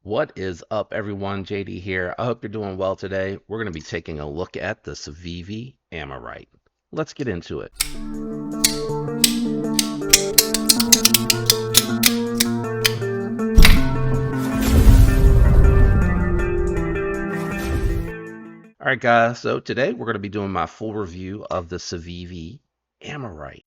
What is up, everyone? JD here. I hope you're doing well today. We're going to be taking a look at the Civivi Amirite. Let's get into it. All right, guys. So today we're going to be doing my full review of the Civivi Amirite.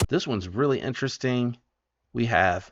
This one's really interesting. We have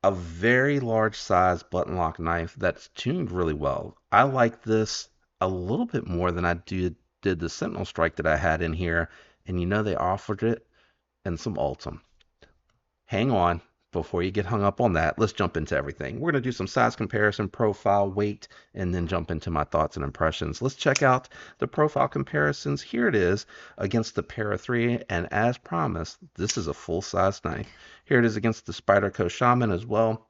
a very large size button lock knife that's tuned really well. I like this a little bit more than I did the Sentinel Strike that I had in here, and they offered it in some Ultim. Hang on before you get hung up on that. Let's jump into everything. We're going to do some size comparison, profile, weight, and then jump into my thoughts and impressions. Let's check out the profile comparisons. Here it is against the Para 3, and as promised, this is a full-size knife. Here it is against the Spyderco Shaman as well.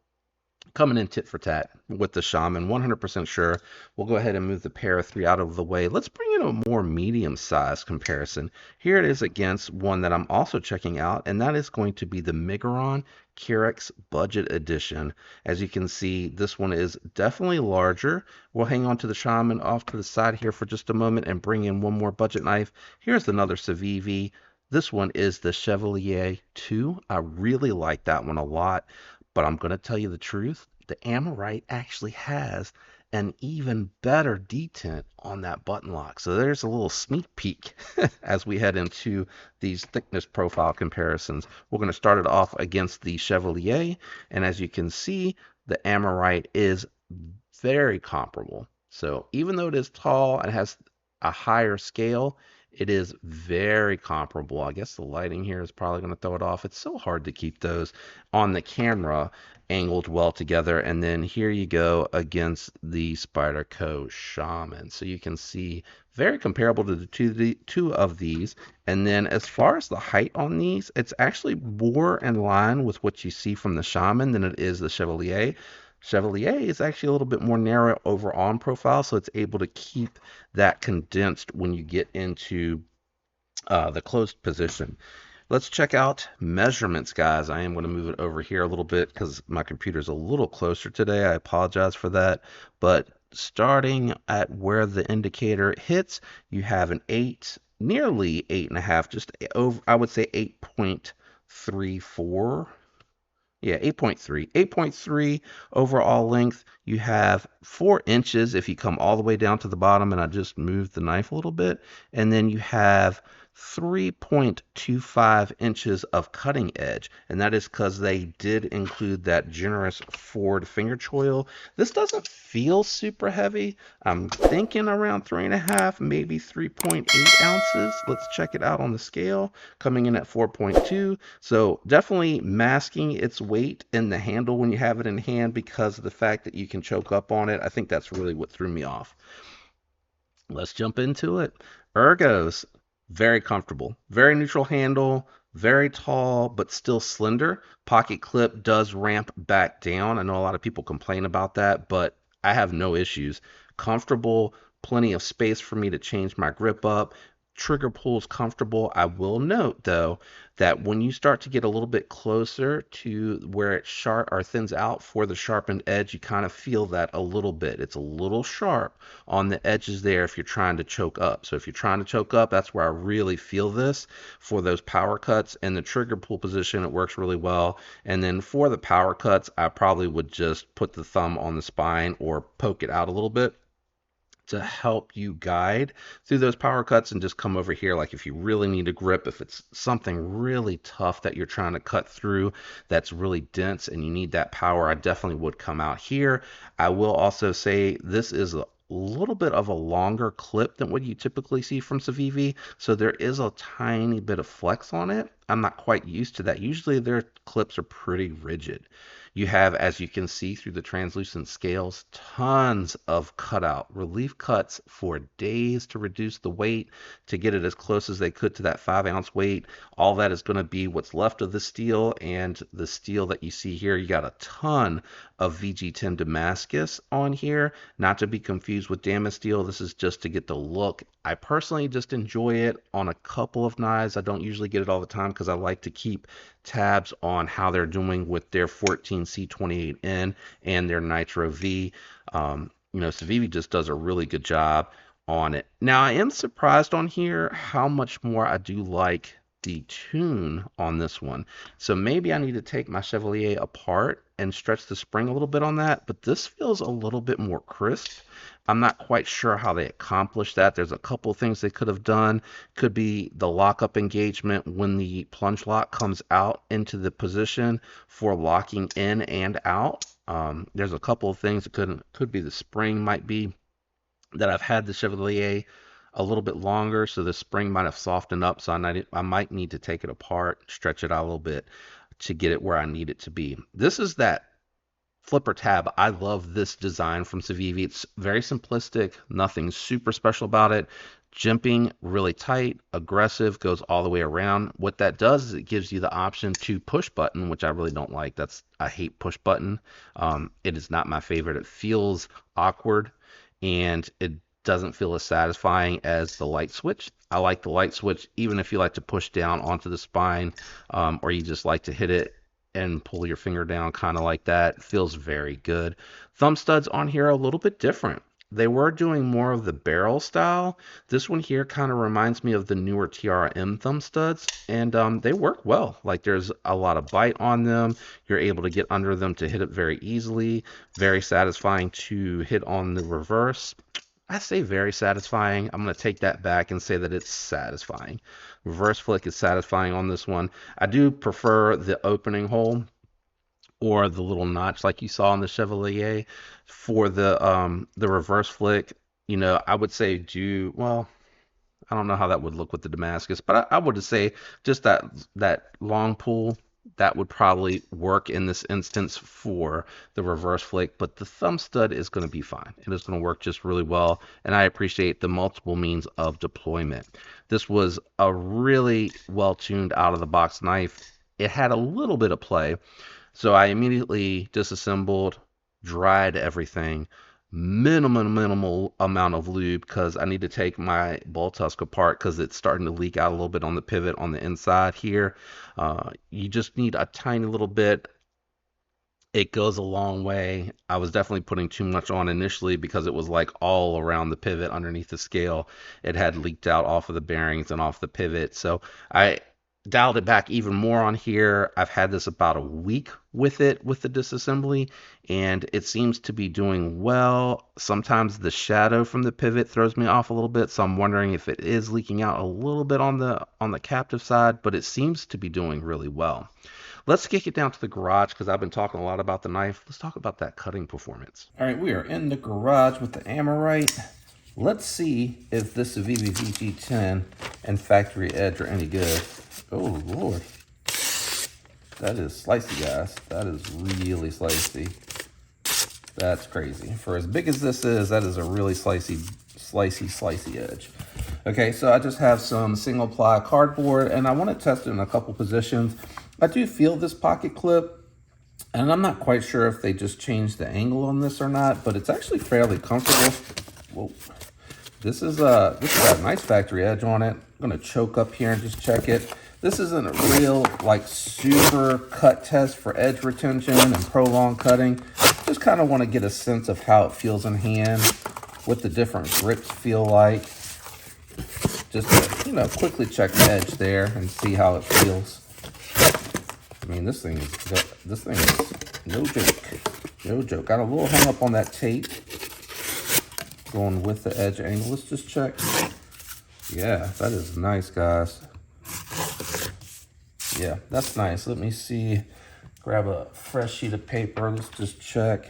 Coming in tit for tat with the Shaman, 100% sure. We'll go ahead and move the Para 3 out of the way. Let's bring in a more medium-sized comparison. Here it is against one that I'm also checking out, and that is going to be the Migaron Kyrix Budget Edition. As you can see, this one is definitely larger. We'll hang on to the Shaman off to the side here for just a moment and bring in one more budget knife. Here's another Civivi. This one is the Chevalier 2. I really like that one a lot. But I'm going to tell you the truth, the Amirite actually has an even better detent on that button lock. So there's a little sneak peek as we head into these thickness profile comparisons. We're going to start it off against the Chevalier, and as you can see, the Amirite is very comparable. So even though it is tall and has a higher scale, it is very comparable. I guess the lighting here is probably going to throw it off. It's so hard to keep those on the camera angled well together. And then here you go against the Spyderco Shaman. So you can see very comparable to the two of these. And then as far as the height on these, it's actually more in line with what you see from the Shaman than it is the Chevalier. Chevalier is actually a little bit more narrow overall in profile, so it's able to keep that condensed when you get into the closed position. Let's check out measurements, guys. I am going to move it over here a little bit because my computer is a little closer today. I apologize for that. But starting at where the indicator hits, you have an 8, nearly 8.5, just over, I would say 8.34. Yeah, 8.3. 8.3 overall length. You have 4 inches if you come all the way down to the bottom, and I just moved the knife a little bit. And then you have 3.25 inches of cutting edge, and that is because they did include that generous forward finger choil. This doesn't feel super heavy. I'm thinking around 3.5, maybe 3.8 ounces. Let's check it out on the scale, coming in at 4.2. So definitely masking its weight in the handle when you have it in hand because of the fact that you can choke up on it. I think that's really what threw me off. Let's jump into it. Ergos. Very comfortable, very neutral handle, very tall, but still slender. Pocket clip does ramp back down. I know a lot of people complain about that, but I have no issues. Comfortable, plenty of space for me to change my grip up. Trigger pull is comfortable. I will note though that when you start to get a little bit closer to where it sharp or thins out for the sharpened edge, you kind of feel that a little bit. It's a little sharp on the edges there if you're trying to choke up. So if you're trying to choke up, that's where I really feel this for those power cuts. And the trigger pull position, it works really well. And then for the power cuts, I probably would just put the thumb on the spine or poke it out a little bit to help you guide through those power cuts, and just come over here like if you really need a grip, if it's something really tough that you're trying to cut through that's really dense and you need that power, I definitely would come out here. I will also say this is a little bit of a longer clip than what you typically see from Civivi, so there is a tiny bit of flex on it. I'm not quite used to that. Usually their clips are pretty rigid. You have, as you can see through the translucent scales, tons of cutout relief cuts for days to reduce the weight, to get it as close as they could to that 5 ounce weight. All that is going to be what's left of the steel, and the steel that you see here, you got a ton of VG10 Damascus on here, not to be confused with Damascus steel. This is just to get the look. I personally just enjoy it on a couple of knives. I don't usually get it all the time because I like to keep tabs on how they're doing with their 14C28N and their Nitro V. Civivi just does a really good job on it. Now, I am surprised on here how much more I do like the tune on this one. So maybe I need to take my Chevalier apart and stretch the spring a little bit on that, but this feels a little bit more crisp. I'm not quite sure how they accomplished that. There's a couple things they could have done. Could be the lockup engagement when the plunge lock comes out into the position for locking in and out. There's a couple of things. It could be the spring might be that I've had the Chevalier a little bit longer, so the spring might have softened up, so I might need to take it apart, stretch it out a little bit to get it where I need it to be. This is that flipper tab. I love this design from Civivi. It's very simplistic, nothing super special about it. Jimping really tight, aggressive, goes all the way around. What that does is it gives you the option to push button, which I really don't like. I hate push button. It is not my favorite. It feels awkward, and it doesn't feel as satisfying as the light switch. I like the light switch, even if you like to push down onto the spine, or you just like to hit it and pull your finger down, kind of like that. It feels very good. Thumb studs on here are a little bit different. They were doing more of the barrel style. This one here kind of reminds me of the newer TRM thumb studs, and they work well. Like, there's a lot of bite on them. You're able to get under them to hit it very easily. Very satisfying to hit on the reverse. I say very satisfying. I'm going to take that back and say that it's satisfying. Reverse flick is satisfying on this one. I do prefer the opening hole or the little notch like you saw in the Chevalier for the reverse flick. I would say well, I don't know how that would look with the Damascus, but I would say just that long pull, that would probably work in this instance for the reverse flick, but the thumb stud is going to be fine. It is going to work just really well, and I appreciate the multiple means of deployment. This was a really well-tuned out-of-the-box knife. It had a little bit of play, so I immediately disassembled, dried everything, minimal amount of lube because I need to take my ball tusk apart because it's starting to leak out a little bit on the pivot on the inside here. You just need a tiny little bit. It goes a long way. I was definitely putting too much on initially because it was like all around the pivot underneath the scale. It had leaked out off of the bearings and off the pivot. So I dialed it back even more on here. I've had this about a week with the disassembly, and it seems to be doing well. Sometimes the shadow from the pivot throws me off a little bit, so I'm wondering if it is leaking out a little bit on the captive side, but it seems to be doing really well. Let's kick it down to the garage because I've been talking a lot about the knife. Let's talk about that cutting performance. All right, we are in the garage with the Amirite. Let's see if this Civivi VG10 and Factory Edge are any good. Oh, Lord. That is slicey, guys. That is really slicey. That's crazy. For as big as this is, that is a really slicey edge. Okay, so I just have some single ply cardboard, and I want to test it in a couple positions. I do feel this pocket clip, and I'm not quite sure if they just changed the angle on this or not, but it's actually fairly comfortable. Whoa. This has got a nice factory edge on it. I'm gonna choke up here and just check it. This isn't a real super cut test for edge retention and prolonged cutting. Just kind of want to get a sense of how it feels in hand, what the different grips feel like. Just to, quickly check the edge there and see how it feels. I mean, this thing is no joke. No joke. Got a little hung up on that tape going with the edge angle. Let's just check. Yeah, that is nice, guys. Yeah, that's nice. Let me see. Grab a fresh sheet of paper. Let's just check.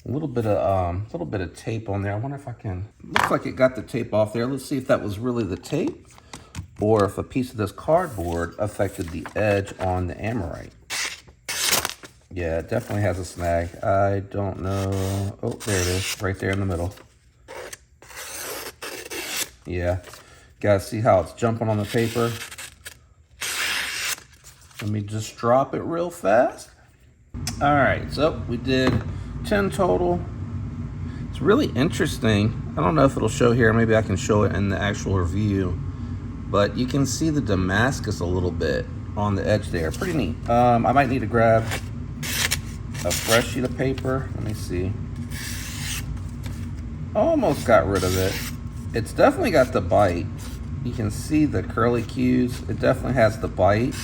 A little bit of tape on there. I wonder if I can. Looks like it got the tape off there. Let's see if that was really the tape, or if a piece of this cardboard affected the edge on the Amirite. Yeah, it definitely has a snag. I don't know. Oh, there it is, right there in the middle. Yeah, guys, see how it's jumping on the paper? Let me just drop it real fast. All right, so we did 10 total. It's really interesting. I don't know if it'll show here. Maybe I can show it in the actual review. But you can see the Damascus a little bit on the edge there. Pretty neat. I might need to grab a fresh sheet of paper. Let me see. Almost got rid of it. It's definitely got the bite. You can see the curly cues. It definitely has the bite.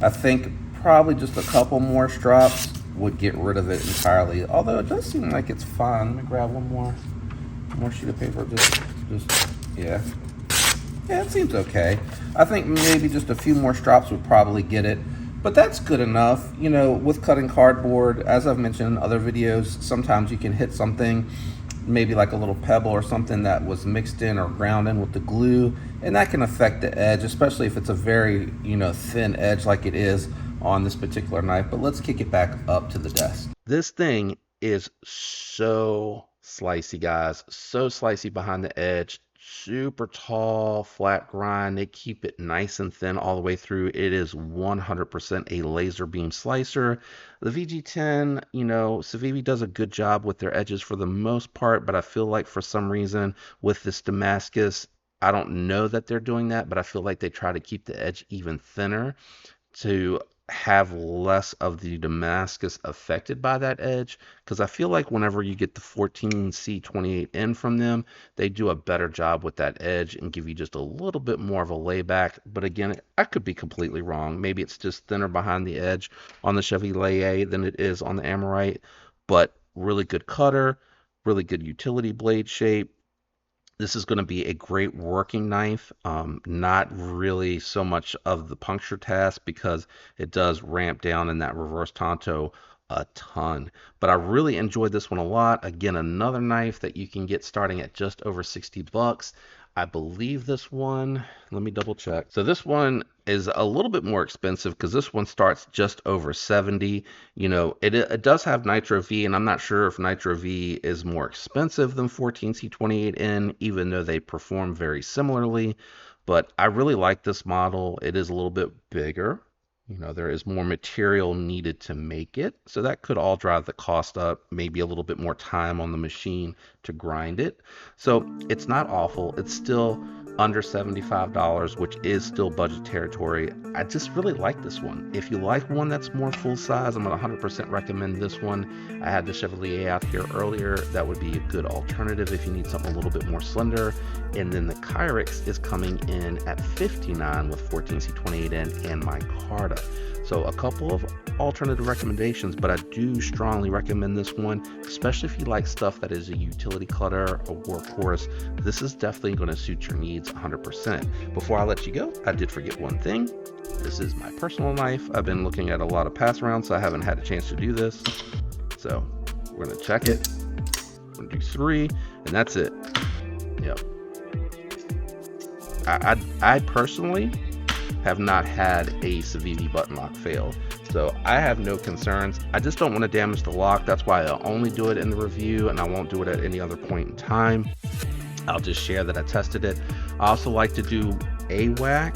I think probably just a couple more strops would get rid of it entirely. Although it does seem like it's fine. Let me grab one more sheet of paper. Just yeah. Yeah, it seems okay. I think maybe just a few more strops would probably get it, but that's good enough. You know, with cutting cardboard, as I've mentioned in other videos, sometimes you can hit something, maybe like a little pebble or something that was mixed in or ground in with the glue, and that can affect the edge, especially if it's a very, thin edge like it is on this particular knife. But let's kick it back up to the desk. This thing is so slicey, guys. So slicey behind the edge. Super tall, flat grind. They keep it nice and thin all the way through. It is 100% a laser beam slicer. The VG10, Civivi does a good job with their edges for the most part, but I feel like for some reason with this Damascus, I don't know that they're doing that, but I feel like they try to keep the edge even thinner to have less of the Damascus affected by that edge, because I feel like whenever you get the 14C28N from them, they do a better job with that edge and give you just a little bit more of a layback. But again, I could be completely wrong. Maybe it's just thinner behind the edge on the Chevy than it is on the Amirite, but really good cutter, really good utility blade shape. This is going to be a great working knife, not really so much of the puncture task because it does ramp down in that reverse tanto a ton. But I really enjoyed this one a lot. Again, another knife that you can get starting at just over 60 bucks. I believe this one, let me double check. So this one is a little bit more expensive because this one starts just over 70. It does have Nitro V, and I'm not sure if Nitro V is more expensive than 14C28N, even though they perform very similarly. But I really like this model. It is a little bit bigger. There is more material needed to make it, so that could all drive the cost up, maybe a little bit more time on the machine to grind it. So it's not awful. It's still under $75, which is still budget territory. I just really like this one. If you like one that's more full size, I'm going to 100% recommend this one. I had the Chevrolet out here earlier. That would be a good alternative if you need something a little bit more slender. And then the Kyrix is coming in at $59 with 14C28N and micarta. So a couple of alternative recommendations, but I do strongly recommend this one, especially if you like stuff that is a utility cutter, a workhorse. This is definitely going to suit your needs 100%. Before I let you go, I did forget one thing. This is my personal knife. I've been looking at a lot of pass arounds, so I haven't had a chance to do this. So we're going to check it. We're going to do 3, and that's it. Yep. I personally have not had a Civivi button lock fail, so I have no concerns. I just don't want to damage the lock. That's why I'll only do it in the review, and I won't do it at any other point in time. I'll just share that I tested it. I also like to do a whack,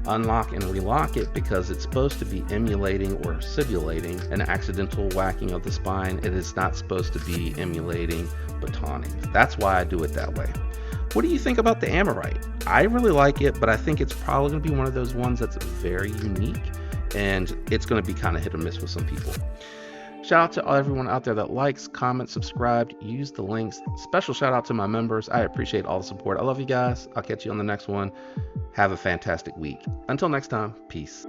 unlock and relock it, because it's supposed to be emulating or simulating an accidental whacking of the spine. It is not supposed to be emulating batoning. That's why I do it that way. What do you think about the Amirite? I really like it, but I think it's probably going to be one of those ones that's very unique, and it's going to be kind of hit or miss with some people. Shout out to everyone out there that likes, comments, subscribed, use the links. Special shout out to my members. I appreciate all the support. I love you guys. I'll catch you on the next one. Have a fantastic week. Until next time, peace.